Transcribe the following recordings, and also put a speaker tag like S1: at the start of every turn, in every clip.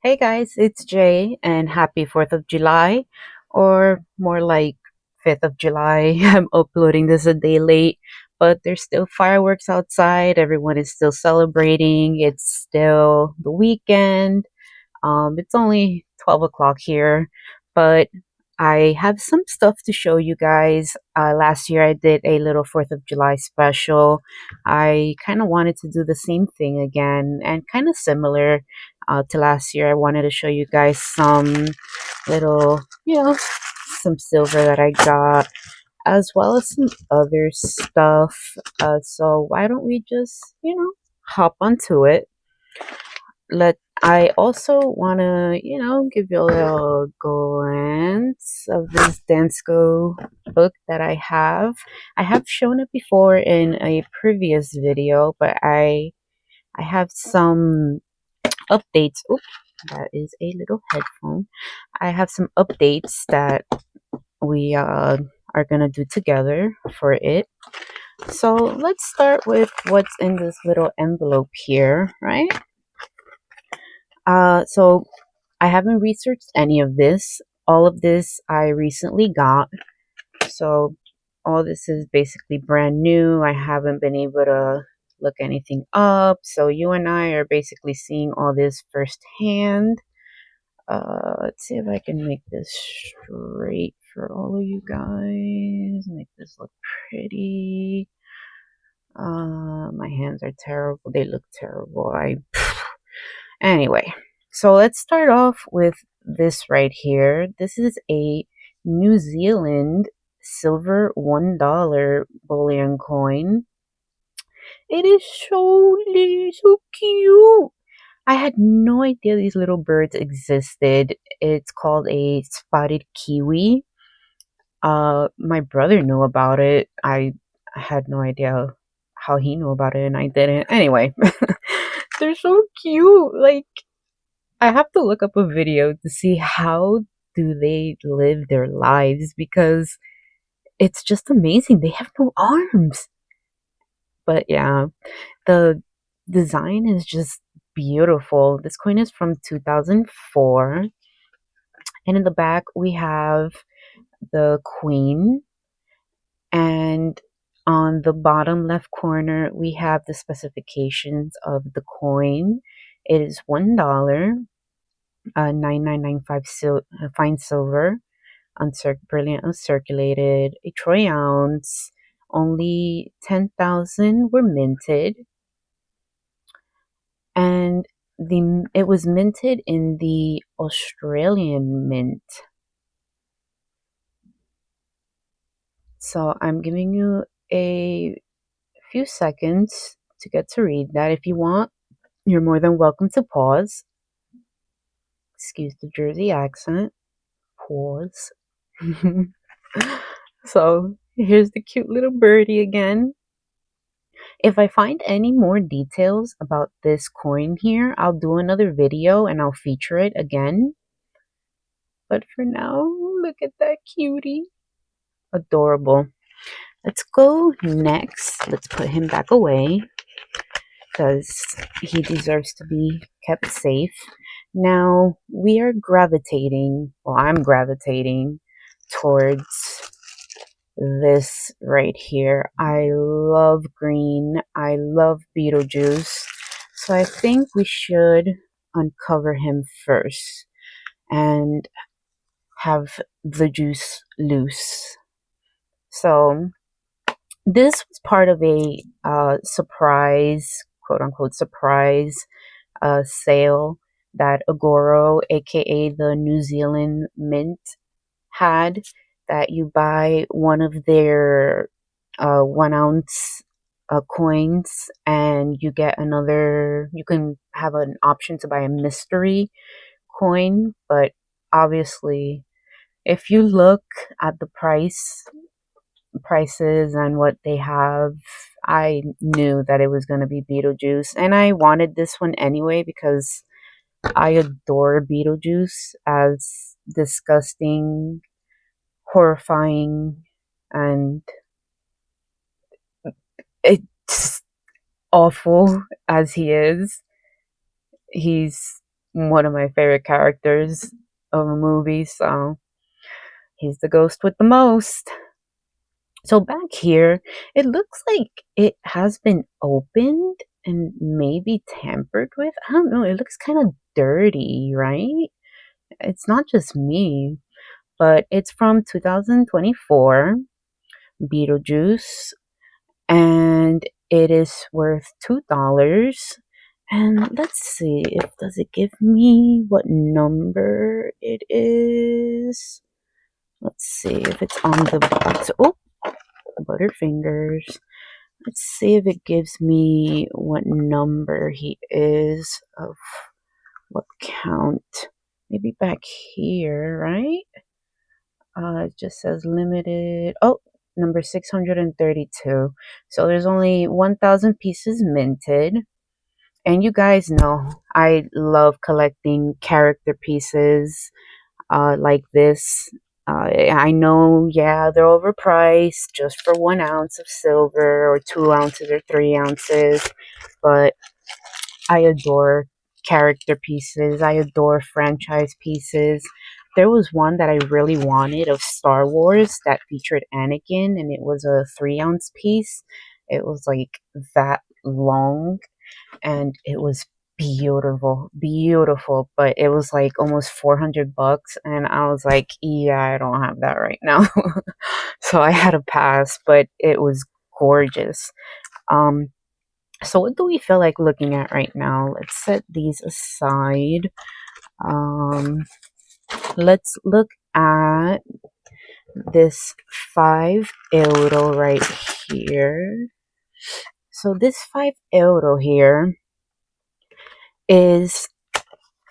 S1: Hey guys, it's Jay and happy 4th of July, or more like 5th of July. I'm uploading this a day late, but there's still fireworks outside. Everyone is still celebrating. It's still the weekend. It's only 12 o'clock here, but I have some stuff to show you guys. Last year I did a little 4th of July special. I kind of wanted to do the same thing again and kind of similar to last year. I wanted to show you guys some little, some silver that I got as well as some other stuff. So why don't we just, hop onto it? Let I also want to, give you a little glance of this Dansco book that I have. I have shown it before in a previous video, but I have some updates. Oops, that is a little headphone. I have some updates that we are gonna do together for it. So let's start with what's in this little envelope here, right? So I haven't researched any of this. All of this I recently got. So all this is basically brand new. I haven't been able to look anything up. So you and I are basically seeing all this firsthand. Let's see if I can make this straight for all of you guys. Make this look pretty. My hands are terrible. They look terrible. Anyway, so let's start off with this right here. This is a New Zealand silver $1 bullion coin. It is so cute. I had no idea these little birds existed. It's called a spotted kiwi. My brother knew about it. I had no idea how he knew about it, and I didn't. Anyway, they're so cute. Like, I have to look up a video to see how do they live their lives because it's just amazing. They have no arms. But yeah, the design is just beautiful. This coin is from 2004. And in the back, we have the queen. And on the bottom left corner, we have the specifications of the coin. It is $1, 9995 fine silver, brilliant uncirculated, a troy ounce. Only 10,000 were minted, and it was minted in the Australian mint. So I'm giving you a few seconds to get to read that. If you want, you're more than welcome to pause. Excuse the Jersey accent. Pause. So here's the cute little birdie again. If I find any more details about this coin here, I'll do another video and I'll feature it again. But for now, look at that cutie. Adorable. Let's go next. Let's put him back away because he deserves to be kept safe. Now we are gravitating, well, I'm gravitating towards this right here. I love green. I love Beetlejuice. So I think we should uncover him first and have the juice loose. So this was part of a surprise, quote unquote, surprise sale that Agoro, aka the New Zealand Mint, had, that you buy one of their 1 ounce coins and you get another, you can have an option to buy a mystery coin. But obviously, if you look at the prices and what they have, I knew that it was going to be Beetlejuice, and I wanted this one anyway because I adore Beetlejuice as disgusting, horrifying, and it's awful as he is. He's one of my favorite characters of a movie, so he's the ghost with the most. So back here, it looks like it has been opened and maybe tampered with. I don't know, it looks kind of dirty, right? It's not just me, but it's from 2024, Beetlejuice, and it is worth $2. And let's see if does it give me what number it is. Let's see if it's on the box. Oh, Butterfingers. Let's see if it gives me what number he is of what count. Maybe back here, right? It just says limited. Oh, number 632. So there's only 1,000 pieces minted. And you guys know I love collecting character pieces like this. I know, yeah, they're overpriced just for 1 ounce of silver or 2 ounces or 3 ounces, but I adore character pieces. I adore franchise pieces. There was one that I really wanted of Star Wars that featured Anakin, and it was a 3 ounce piece. It was like that long, and it was beautiful, beautiful. But it was like almost $400, and I was like, yeah, I don't have that right now. So I had to pass, but it was gorgeous. Um, so what do we feel like looking at right now? Let's set these aside. Um, let's look at this 5 euro right here. So this 5 euro here is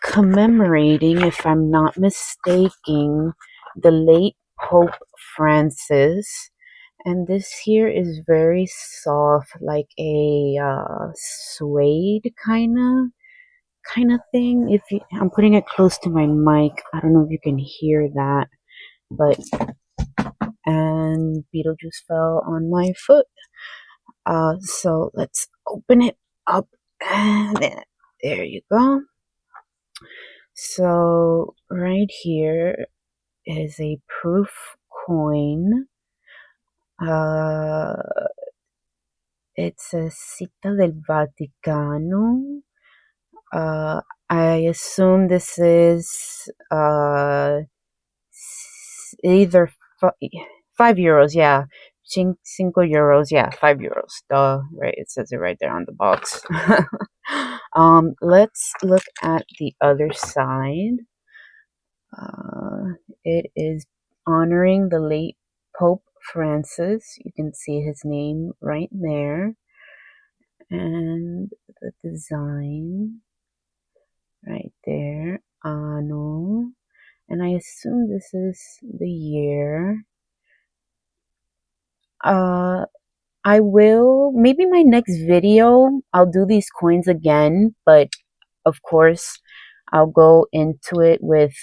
S1: commemorating, if I'm not mistaken, the late Pope Francis. And this here is very soft, like a suede kind of thing. If you, I'm putting it close to my mic, I don't know if you can hear that, but and Beetlejuice fell on my foot. So let's open it up, and there you go. So right here is a proof coin. Uh, it's a Città del Vaticano. Uh, I assume this is either 5 euros, yeah. 5 euros, yeah, 5 euros. Duh, right? It says it right there on the box. Let's look at the other side. It is honoring the late Pope Francis. You can see his name right there, and the design right there, Anno. And I assume this is the year. I will, maybe my next video, I'll do these coins again, but of course, I'll go into it with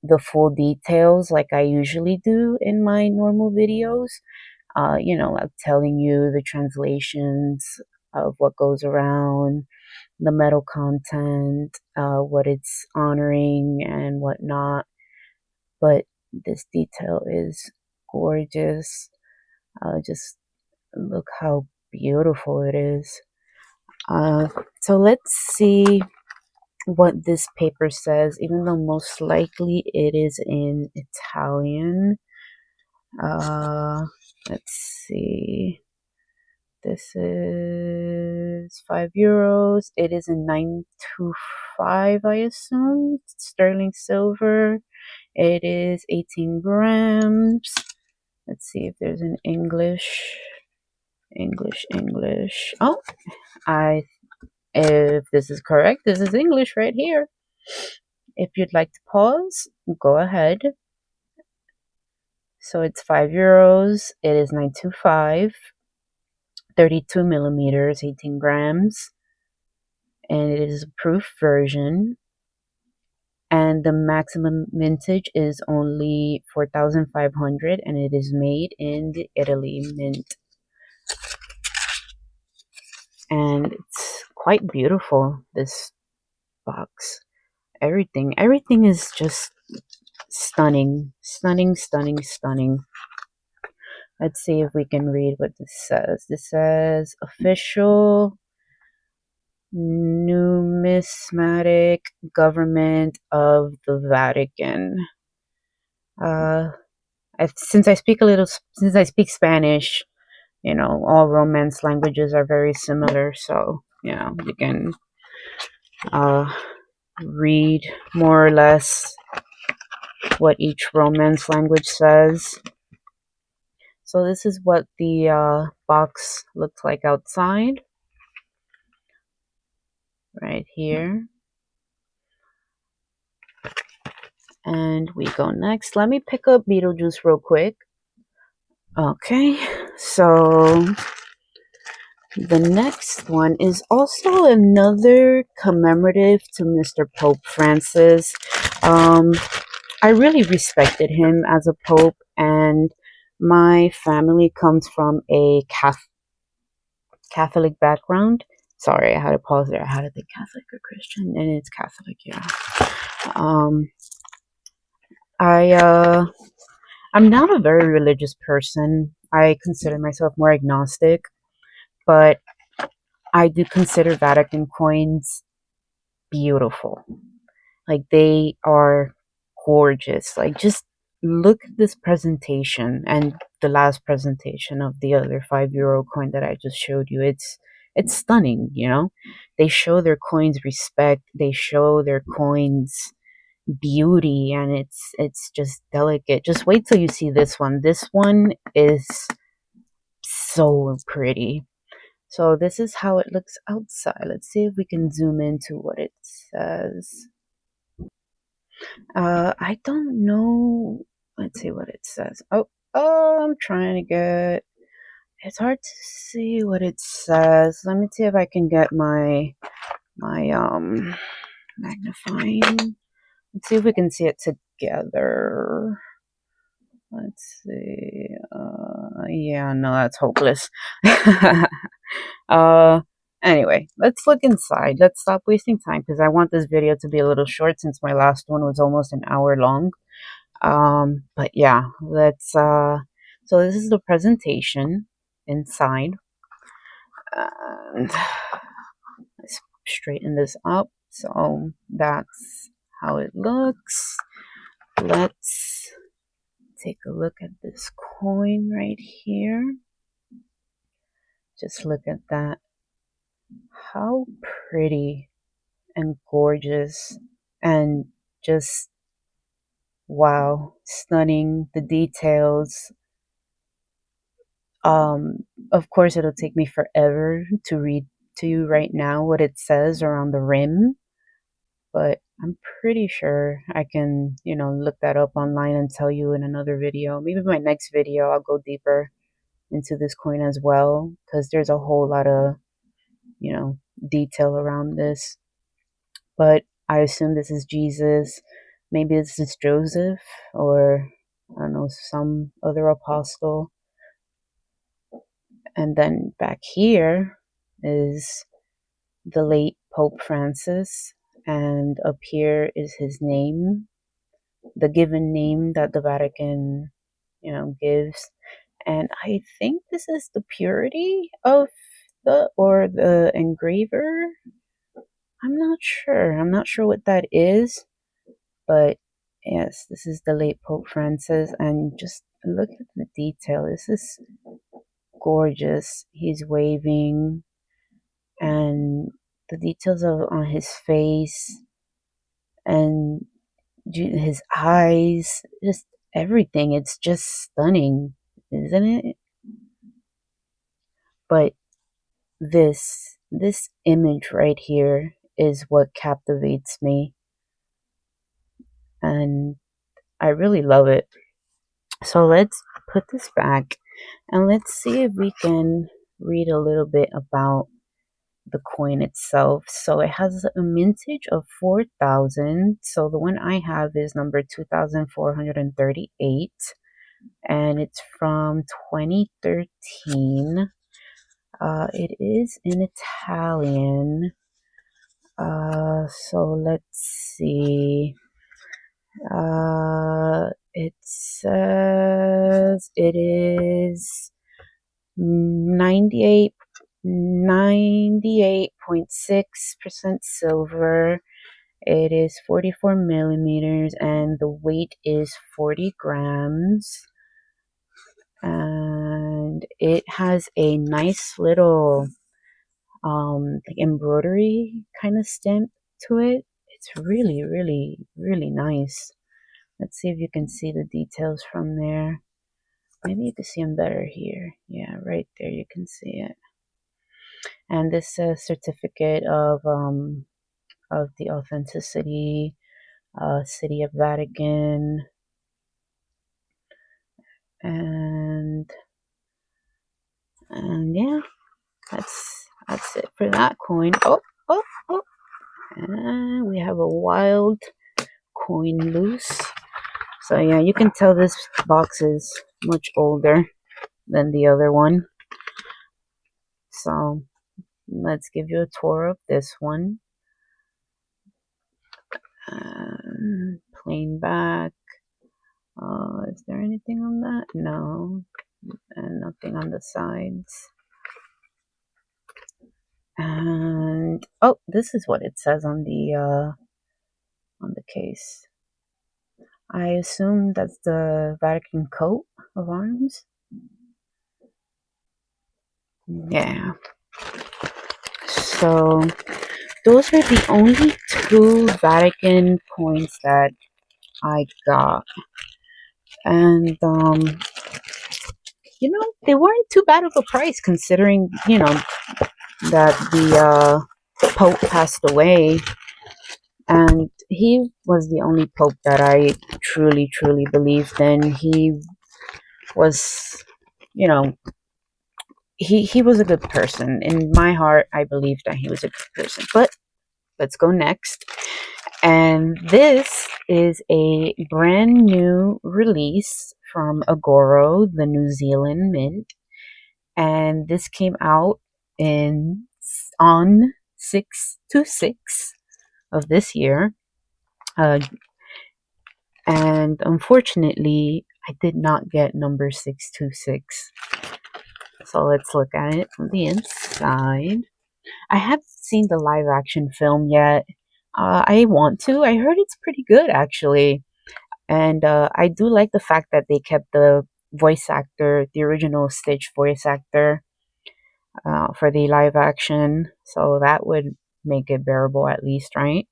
S1: the full details like I usually do in my normal videos. Like telling you the translations of what goes around, the metal content, what it's honoring and whatnot. But this detail is gorgeous. Just look how beautiful it is. So let's see what this paper says, even though most likely it is in Italian. Let's see. This is 5 euros. It is in 925, I assume. Sterling silver. It is 18 grams. Let's see if there's an English. Oh, if this is correct, this is English right here. If you'd like to pause, go ahead. So it's 5 euros. It is 925, 32 millimeters, 18 grams, and it is a proof version. And the maximum mintage is only 4,500, and it is made in the Italy mint. And it's quite beautiful, this box. Everything is just stunning, stunning, stunning, stunning. Let's see if we can read what this says. This says official numismatic government of the Vatican. Since I speak Spanish, all Romance languages are very similar. So you can uh, read more or less what each Romance language says. So this is what the box looks like outside, right here. And we go next. Let me pick up Beetlejuice real quick. Okay, so the next one is also another commemorative to Mr. Pope Francis. I really respected him as a pope, and my family comes from a Catholic background. Sorry, I had to pause there. I had to think Catholic or Christian, and it's Catholic, yeah. I'm not a very religious person. I consider myself more agnostic, but I do consider Vatican coins beautiful. Like, they are gorgeous. Like, just look at this presentation and the last presentation of the other €5 coin that I just showed you. It's stunning, They show their coins respect. They show their coins beauty, and it's just delicate. Just wait till you see this one. This one is so pretty. So this is how it looks outside. Let's see if we can zoom into what it says. I don't know. Let's see what it says. I'm trying to get. It's hard to see what it says. Let me see if I can get my magnifying. Let's see if we can see it together. Let's see. Yeah, no, that's hopeless. Anyway, let's look inside. Let's stop wasting time because I want this video to be a little short since my last one was almost an hour long. But yeah, so this is the presentation inside. And let's straighten this up. So that's how it looks. Let's take a look at this coin right here. Just look at that. How pretty and gorgeous, and just wow, stunning. The details. Of course, it'll take me forever to read to you right now what it says around the rim, but I'm pretty sure I can, look that up online and tell you in another video. Maybe my next video, I'll go deeper into this coin as well, because there's a whole lot of, detail around this. But I assume this is Jesus. Maybe this is Joseph, or I don't know, some other apostle. And then back here is the late Pope Francis, and up here is his name, the given name that the Vatican, gives. And I think this is the purity of the engraver. I'm not sure. I'm not sure what that is, but yes, this is the late Pope Francis, and just look at the detail. This is gorgeous. He's waving, and the details on his face and his eyes, just everything. It's just stunning, isn't it? But this image right here is what captivates me, and I really love it. So let's put this back and let's see if we can read a little bit about the coin itself. So it has a mintage of 4,000. So the one I have is number 2,438, and it's from 2013. It is in Italian. So let's see. It says it is 98.6% silver. It is 44 millimeters and the weight is 40 grams. And it has a nice little like embroidery kind of stamp to it. It's really, really, really nice. Let's see if you can see the details from there. Maybe you can see them better here. Yeah, right there you can see it. And this certificate of the authenticity, City of Vatican, and yeah, that's it for that coin. Oh, oh, oh, and we have a wild coin loose. So yeah, you can tell this box is much older than the other one. So let's give you a tour of this one. Plain back. Is there anything on that? No, and nothing on the sides. And oh, this is what it says on the case. I assume that's the Vatican coat of arms. Yeah. So those are the only two Vatican coins that I got. And they weren't too bad of a price considering, that the Pope passed away. And he was the only Pope that I truly, truly believed in. He was, you know, he was a good person. In my heart, I believed that he was a good person. But let's go next. And this is a brand new release from Agoro, the New Zealand mint. And this came out on 6/26 of this year. And unfortunately, I did not get number 6/26. So let's look at it from the inside. I haven't seen the live action film yet. I want to. I heard it's pretty good, actually. And I do like the fact that they kept the voice actor, the original Stitch voice actor, for the live action. So that would make it bearable at least, right?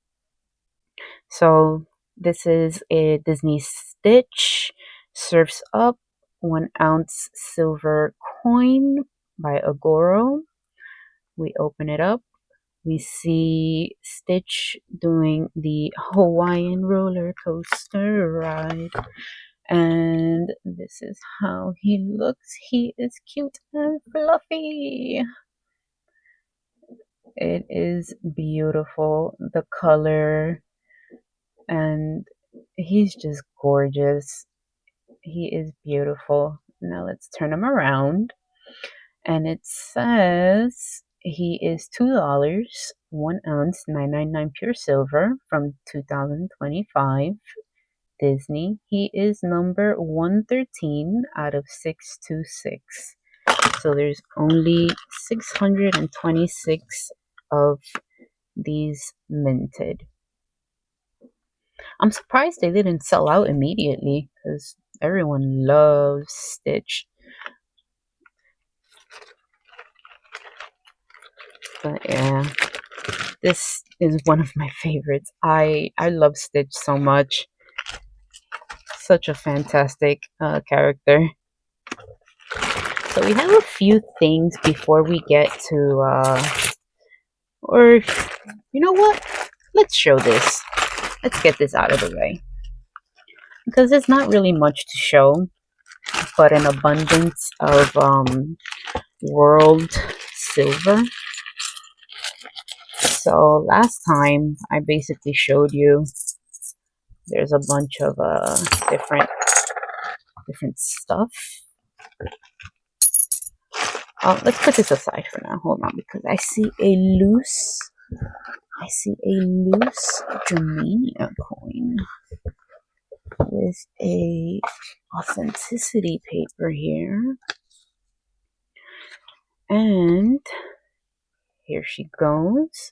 S1: So this is a Disney Stitch Surfs Up 1 ounce silver coin by Agoro. We open it up. We see Stitch doing the Hawaiian roller coaster ride. And this is how he looks. He is cute and fluffy. It is beautiful. The color. And he's just gorgeous. He is beautiful. Now let's turn him around. And it says he is $2, 1 ounce, 999 pure silver from 2025 Disney. He is number 113 out of 626. So there's only 626 of these minted. I'm surprised they didn't sell out immediately because everyone loves Stitch. But yeah, this is one of my favorites. I love Stitch so much. Such a fantastic character. So we have a few things before we get to, or you know what? Let's show this. Let's get this out of the way. Because there's not really much to show, but an abundance of world silver. So last time I basically showed you there's a bunch of different stuff. Let's put this aside for now. Hold on, because I see a loose I see a loose Germania coin with a authenticity paper here. And here she goes.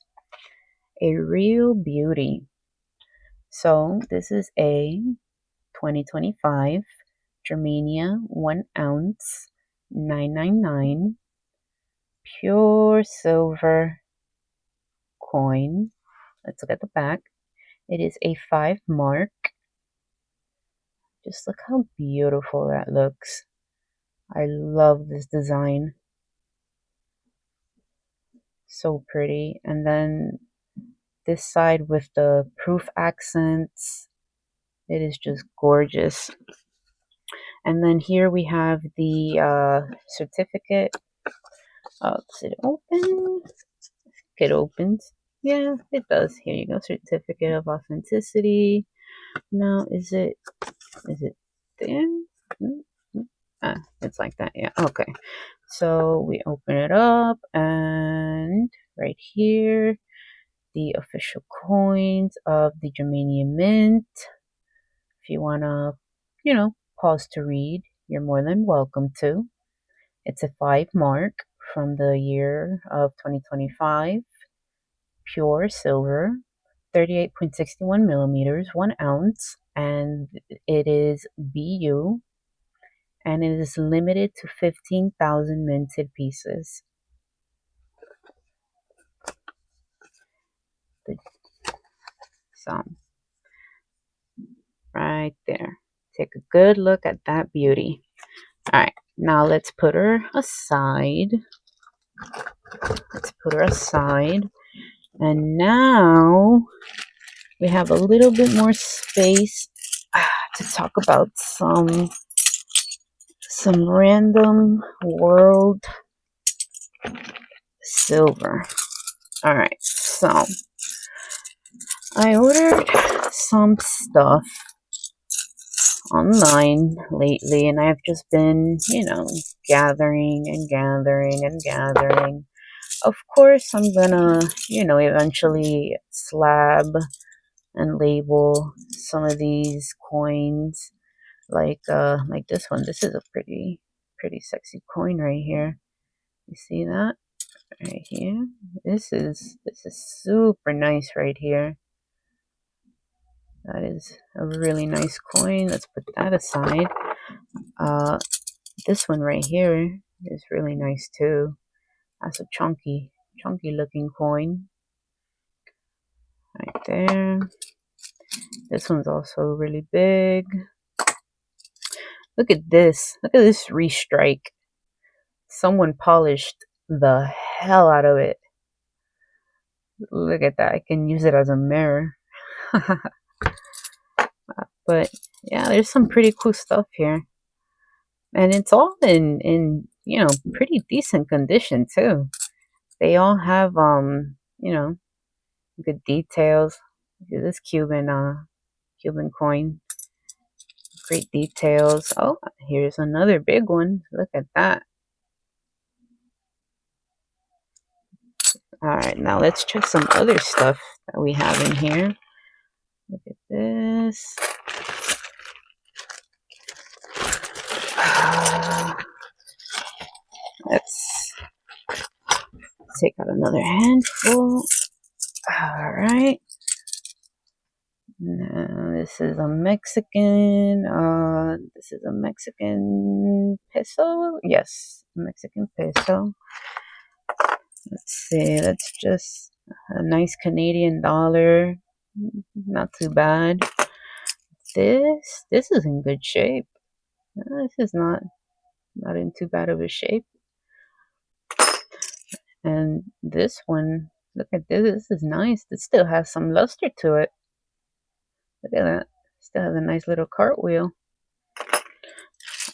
S1: A real beauty. So this is a 2025 Germania 1 ounce 999 pure silver coin. Let's look at the back. It is a 5 mark. Just look how beautiful that looks. I love this design. So pretty. And then this side with the proof accents. It is just gorgeous. And then here we have the certificate. Does it open? It opens. Yeah, it does. Here you go. Certificate of authenticity. Now, is it there? It's like that. Yeah. Okay. So we open it up, and right here, the official coins of the Germania Mint. If you wanna, pause to read, you're more than welcome to. It's a 5 mark from the year of 2025, pure silver, 38.61 millimeters, 1 ounce, and it is BU, and it is limited to 15,000 minted pieces. So, right there. Take a good look at that beauty. All right, now let's put her aside. And now we have a little bit more space to talk about some random world silver. All right, so I ordered some stuff online lately, and I've just been, gathering and gathering and gathering. Of course, I'm gonna, eventually slab and label some of these coins, like this one. This is a pretty sexy coin right here. You see that right here? This is super nice right here. That is a really nice coin. Let's put that aside. This one right here is really nice too. That's a chunky looking coin right there. This one's also really big. Look at this. Look at this restrike. Someone polished the hell out of it. Look at that. I can use it as a mirror. But yeah, there's some pretty cool stuff here. And it's all in pretty decent condition too. They all have good details. Look at this Cuban coin. Great details. Oh, here's another big one. Look at that. All right, now let's check some other stuff that we have in here. Look at this. Let's take out another handful. All right. Now this is a Mexican. This is a Mexican peso. Yes, Mexican peso. Let's see. That's just a nice Canadian dollar. Not too bad. This is in good shape. This is not in too bad of a shape. And this one, look at this. This is nice. It still has some luster to it. Look at that. Still has a nice little cartwheel.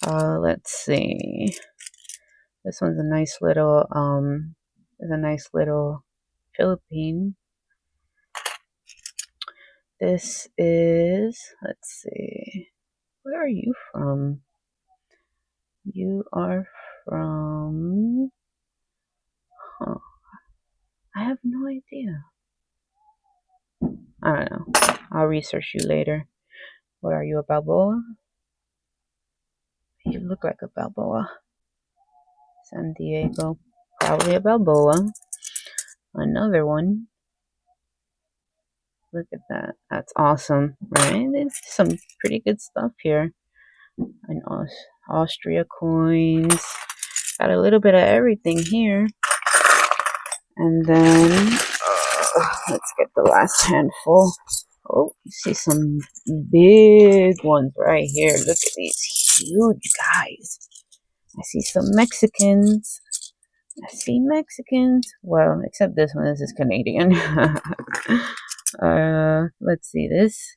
S1: Let's see. This one's a nice little Philippine. This is, let's see. Where are you from? You are from, I have no idea. I don't know. I'll research you later. What are you, a Balboa? You look like a Balboa. San Diego. Probably a Balboa. Another one. Look at that. That's awesome, right? There's some pretty good stuff here. And Austria coins. Got a little bit of everything here. And then, let's get the last handful. Oh, you see some big ones right here. Look at these huge guys. I see some Mexicans. I see Mexicans. Well, except this one. This is Canadian. Let's see this.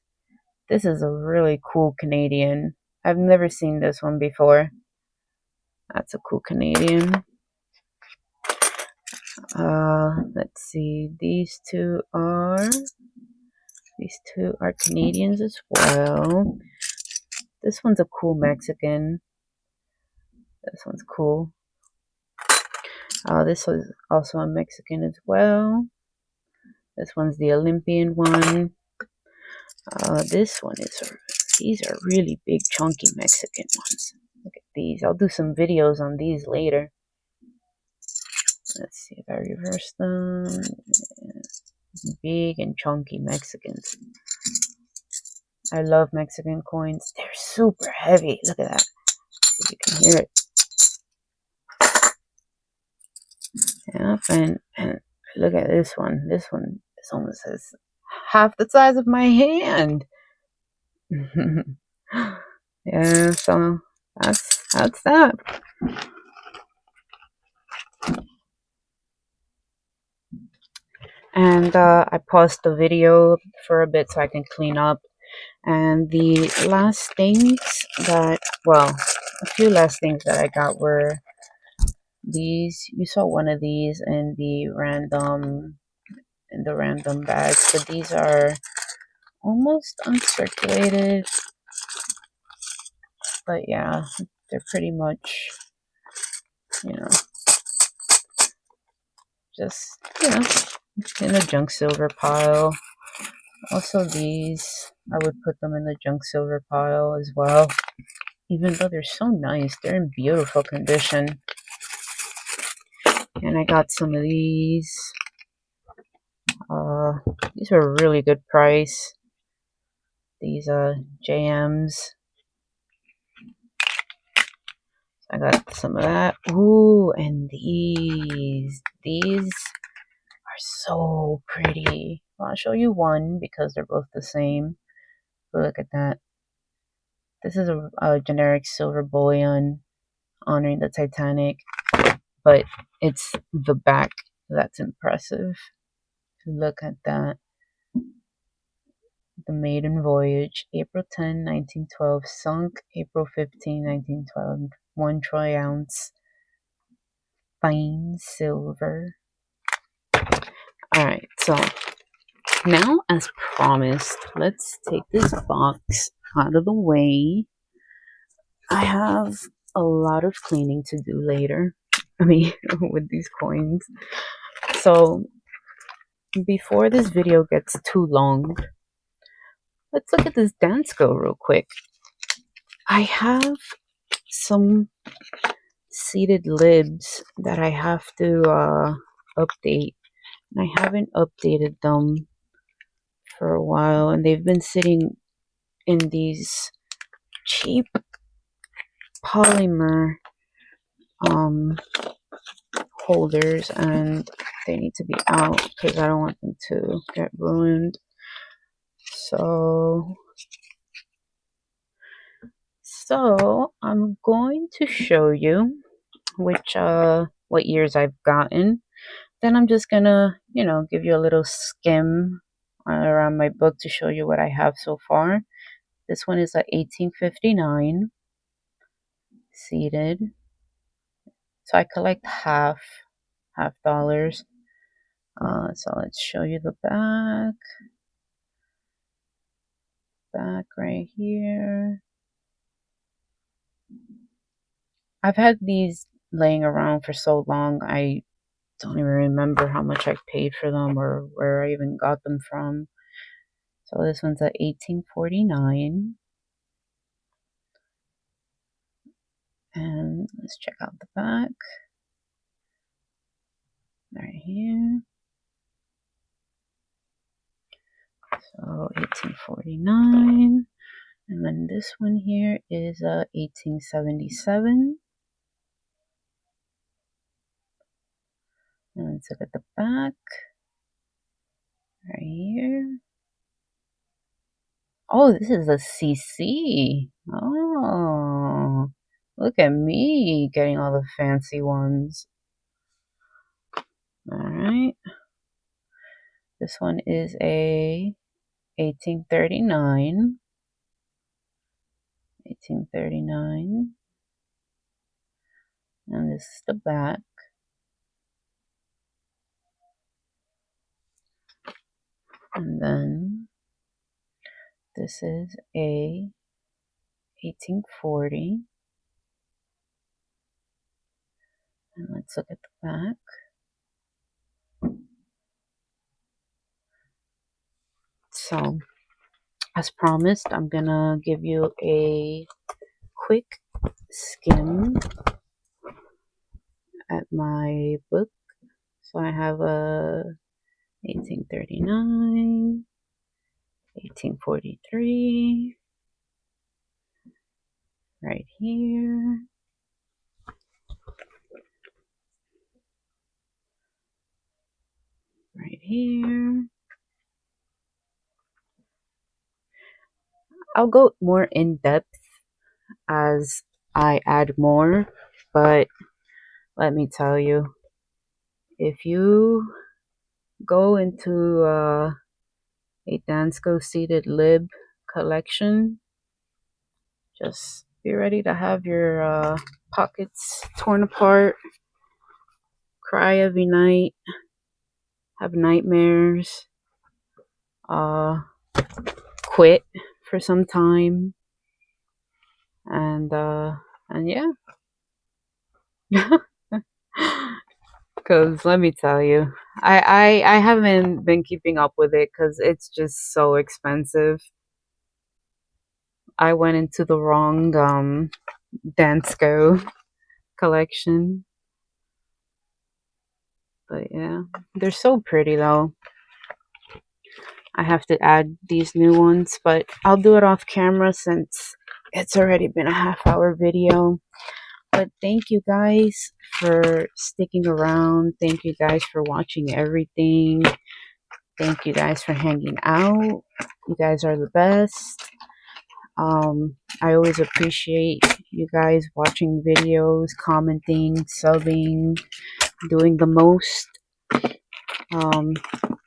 S1: This is a really cool Canadian. I've never seen this one before. That's a cool Canadian. Let's see. These two are Canadians as well. This one's a cool Mexican. This one's cool. This was also a Mexican as well. This one's the Olympian one. These are really big, chunky Mexican ones. Look at these. I'll do some videos on these later. Let's see if I reverse them. Big and chunky Mexicans. I love Mexican coins. They're super heavy. Look at that. See if you can hear it. Yep, and look at this one. This one is almost as half the size of my hand. Yeah, so that's that. And I paused the video for a bit so I can clean up. And the last things that, well, a few last things that I got were these. You saw one of these in the random bags, but these are almost uncirculated. But yeah, they're pretty much, just, in the junk silver pile. Also these, I would put them in the junk silver pile as well. Even though they're so nice, they're in beautiful condition. And I got some of these. These were a really good price. These JMs. I got some of that. Ooh, and these are so pretty. Well, I'll show you one because they're both the same. But look at that. This is a generic silver bullion honoring the Titanic, but it's the back that's impressive. Look at that. The maiden voyage, April 10, 1912, sunk April 15, 1912, 1 troy ounce, fine silver. Alright, so now, as promised, let's take this box out of the way. I have a lot of cleaning to do later. With these coins. So, before this video gets too long, let's look at this Dansco real quick. I have some seated libs that I have to update. And I haven't updated them for a while, and they've been sitting in these cheap polymer holders, and they need to be out because I don't want them to get ruined. So I'm going to show you what years I've gotten. Then I'm just gonna, give you a little skim around my book to show you what I have so far. This one is a 1859 seated. So I collect half dollars. So let's show you the back right here. I've had these laying around for so long, I don't even remember how much I paid for them or where I even got them from. So this one's at $18.49. And let's check out the back. Right here. So $18.49. And then this one here is $18.77. And let's look at the back. Right here. Oh, this is a CC. Oh, look at me getting all the fancy ones. All right. This one is a 1839. 1839. And this is the back. And then this is a 1840. And let's look at the back. So, as promised, I'm gonna give you a quick skim at my book. So I have a 1839, 1843, right here, right here. I'll go more in depth as I add more, but let me tell you, if you go into a Dansco seated lib collection, just be ready to have your pockets torn apart, cry every night, have nightmares, quit for some time, and yeah. Because let me tell you, I haven't been keeping up with it because it's just so expensive. I went into the wrong Dansco collection. But yeah, they're so pretty though. I have to add these new ones, but I'll do it off camera since it's already been a half-hour video. But thank you guys for sticking around. Thank you guys for watching everything. Thank you guys for hanging out. You guys are the best. I always appreciate you guys watching videos, commenting, subbing, doing the most.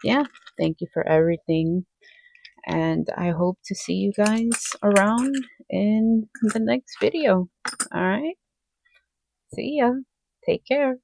S1: Yeah, thank you for everything. And I hope to see you guys around in the next video. All right. See ya. Take care.